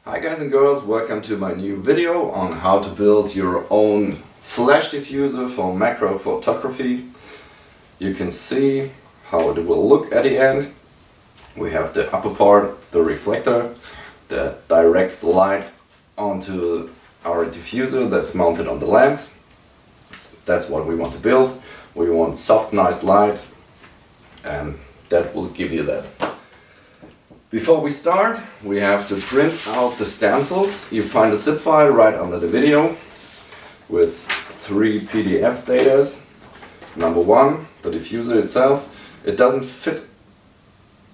Hi guys and girls, welcome to my new video on how to build your own flash diffuser for macro photography. You can see how it will look at the end. We have the upper part, the reflector, that directs the light onto our diffuser that's mounted on the lens. That's what we want to build. We want soft, nice light, and that will give you that. Before we start, we have to print out the stencils. You find a zip file right under the video with 3 PDF datas. Number 1, the diffuser itself. It doesn't fit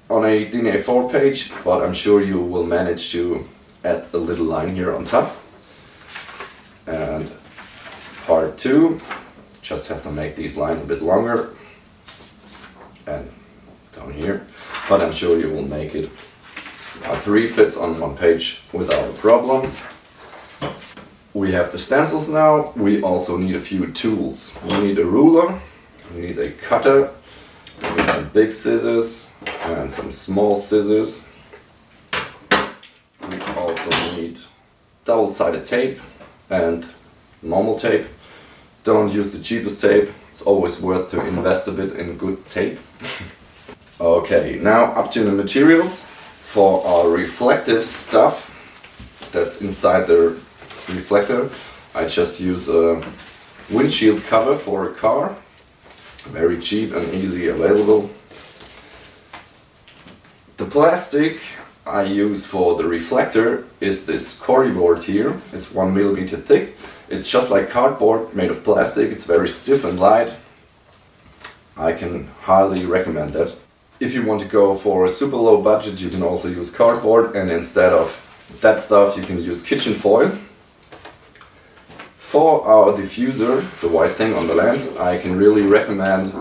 on a DIN A4 page, but I'm sure you will manage to add a little line here on top. And part 2, just have to make these lines a bit longer and down here, but I'm sure you will make it. Part 3 fits on one page without a problem. We have the stencils now. We also need a few tools. We need a ruler, we need a cutter, we need some big scissors and some small scissors. We also need double-sided tape and normal tape. Don't use the cheapest tape. It's always worth to invest a bit in good tape. Okay, now up to the materials. For our reflective stuff that's inside the reflector, I just use a windshield cover for a car. Very cheap and easy available. The plastic I use for the reflector is this board here. It's 1 millimeter thick. It's just like cardboard made of plastic. It's very stiff and light. I can highly recommend that. If you want to go for a super low budget, you can also use cardboard, and instead of that stuff you can use kitchen foil. For our diffuser, the white thing on the lens, I can really recommend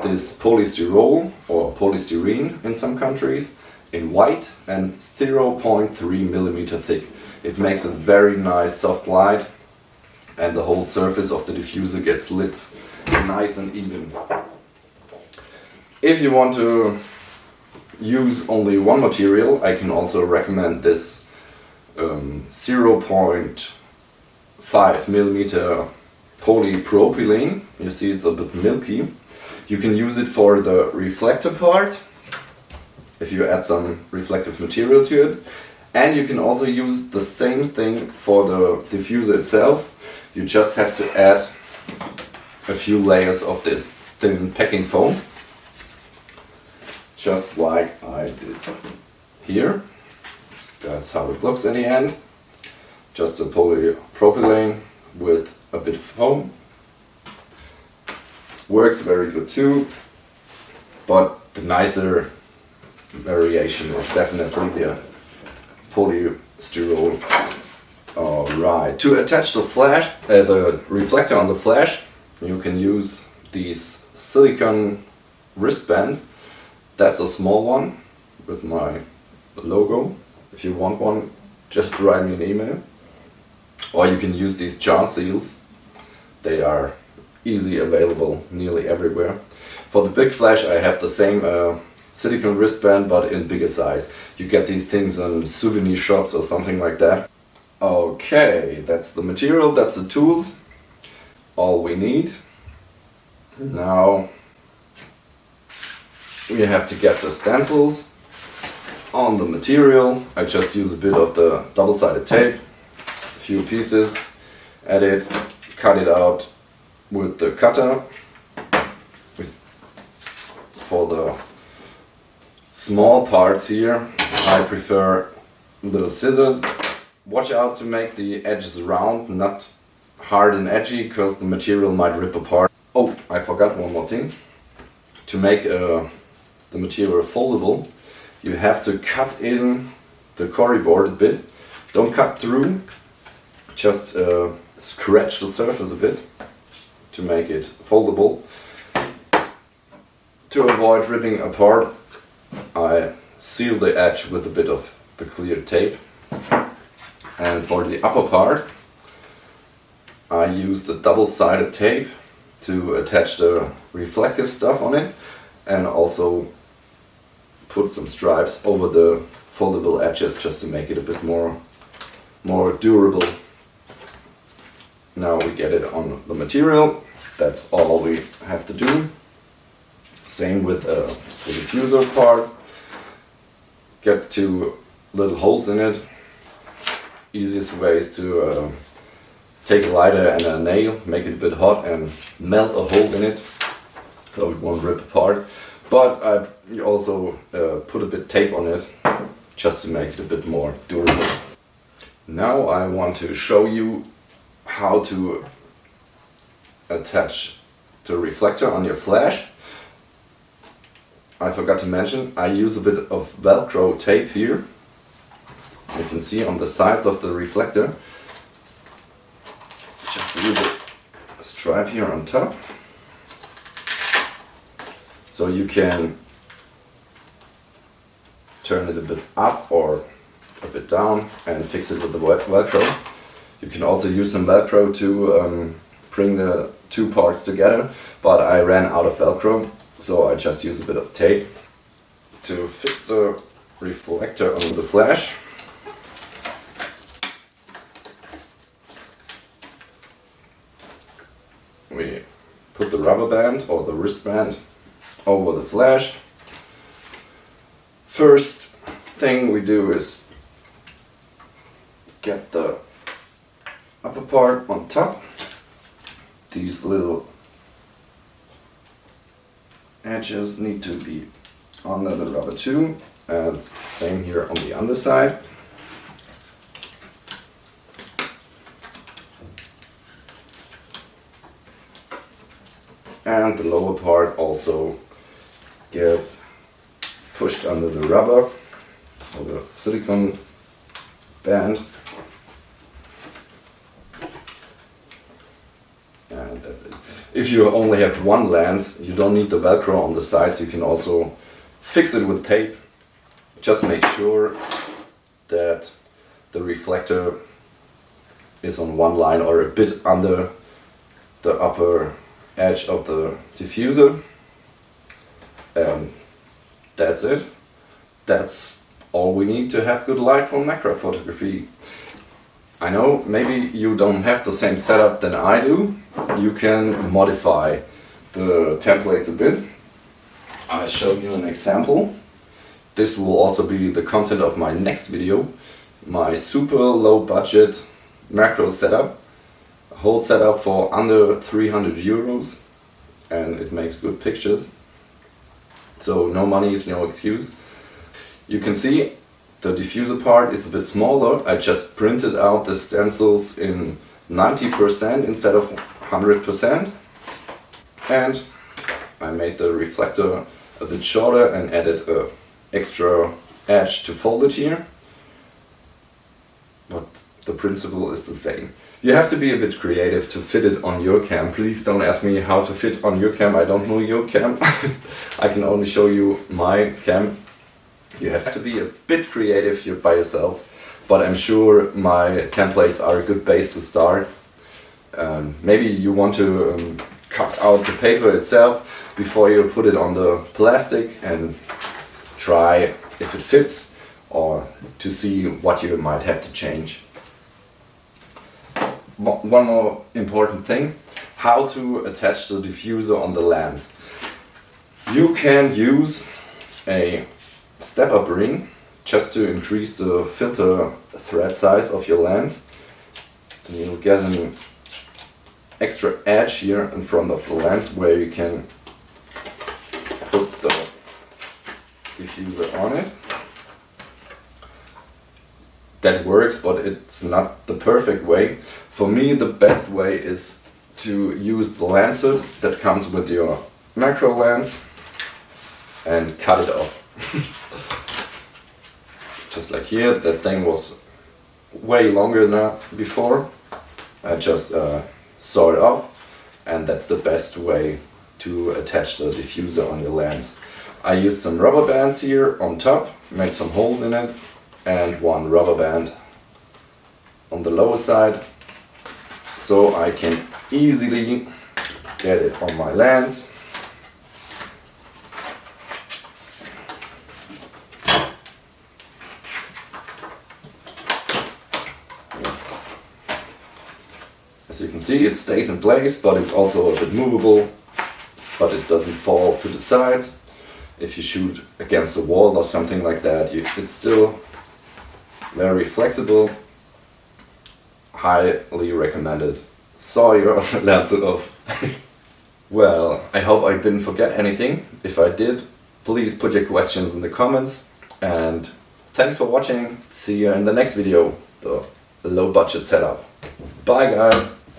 this polystyrol or polystyrene in some countries in white and 0.3 millimeter thick. It makes a very nice soft light and the whole surface of the diffuser gets lit nice and even. If you want to use only one material, I can also recommend this 0.5 millimeter polypropylene. You see it's a bit milky. You can use it for the reflector part, if you add some reflective material to it. And you can also use the same thing for the diffuser itself. You just have to add a few layers of this thin packing foam. Just like I did here. That's how it looks in the end. Just a polypropylene with a bit of foam. Works very good too, but the nicer variation is definitely the polystyrol. Alright, to attach the the reflector on the flash, you can use these silicone wristbands. That's a small one with my logo. If you want one, just write me an email. Or you can use these jar seals. They are easily available nearly everywhere. For the big flash I have the same silicone wristband, but in bigger size. You get these things in souvenir shops or something like that. Okay, that's the material, that's the tools. All we need. Now we have to get the stencils on the material. I just use a bit of the double-sided tape, a few pieces, add it, cut it out with the cutter. For the small parts here, I prefer little scissors. Watch out to make the edges round, not hard and edgy, because the material might rip apart. Oh, I forgot one more thing. To make the material foldable, you have to cut in the board a bit. Don't cut through, just scratch the surface a bit to make it foldable. To avoid ripping apart, I seal the edge with a bit of the clear tape. And for the upper part, I use the double-sided tape to attach the reflective stuff on it, and also put some stripes over the foldable edges just to make it a bit more more durable. Now we get it on the material. That's all we have to do. Same with the diffuser part. Get 2 little holes in it. Easiest way is to take a lighter and a nail, make it a bit hot and melt a hole in it so it won't rip apart. But I also put a bit tape on it just to make it a bit more durable. Now I want to show you how to attach the reflector on your flash. I forgot to mention, I use a bit of Velcro tape here. You can see on the sides of the reflector. Just use a stripe here on top. So you can turn it a bit up or a bit down and fix it with the Velcro. You can also use some Velcro to bring the 2 parts together, but I ran out of Velcro, so I just use a bit of tape to fix the reflector on the flash. We put the rubber band or the wristband over the flash. First thing we do is get the upper part on top. These little edges need to be under the rubber too, and same here on the underside. And the lower part also gets pushed under the rubber or the silicone band. And that's it. If you only have one lens, you don't need the Velcro on the sides. You can also fix it with tape. Just make sure that the reflector is on one line or a bit under the upper edge of the diffuser, and that's it. That's all we need to have good light for macro photography. I know maybe you don't have the same setup than I do. You can modify the templates a bit. I'll show you an example. This will also be the content of my next video. My super low budget macro setup. Whole setup for under 300 euros, and it makes good pictures. So no money is no excuse. You can see the diffuser part is a bit smaller. I just printed out the stencils in 90% instead of 100%. And I made the reflector a bit shorter and added an extra edge to fold it here. But the principle is the same. You have to be a bit creative to fit it on your cam. Please don't ask me how to fit on your cam. I don't know your cam. I can only show you my cam. You have to be a bit creative here by yourself, but I'm sure my templates are a good base to start. Maybe you want to cut out the paper itself before you put it on the plastic and try if it fits, or to see what you might have to change. One more important thing, how to attach the diffuser on the lens. You can use a step-up ring just to increase the filter thread size of your lens. And you'll get an extra edge here in front of the lens where you can put the diffuser on it. That works, but it's not the perfect way. For me, the best way is to use the lancet that comes with your macro lens and cut it off. Just like here, that thing was way longer than before. I just saw it off, and that's the best way to attach the diffuser on your lens. I used some rubber bands here on top, made some holes in it, and one rubber band on the lower side, so I can easily get it on my lens. As you can see, it stays in place, but it's also a bit movable, but it doesn't fall to the sides. If you shoot against a wall or something like that, it's still very flexible. Highly recommended. Sorry, lens it off. Well, I hope I didn't forget anything. If I did, please put your questions in the comments. And thanks for watching. See you in the next video, the low budget setup. Bye guys!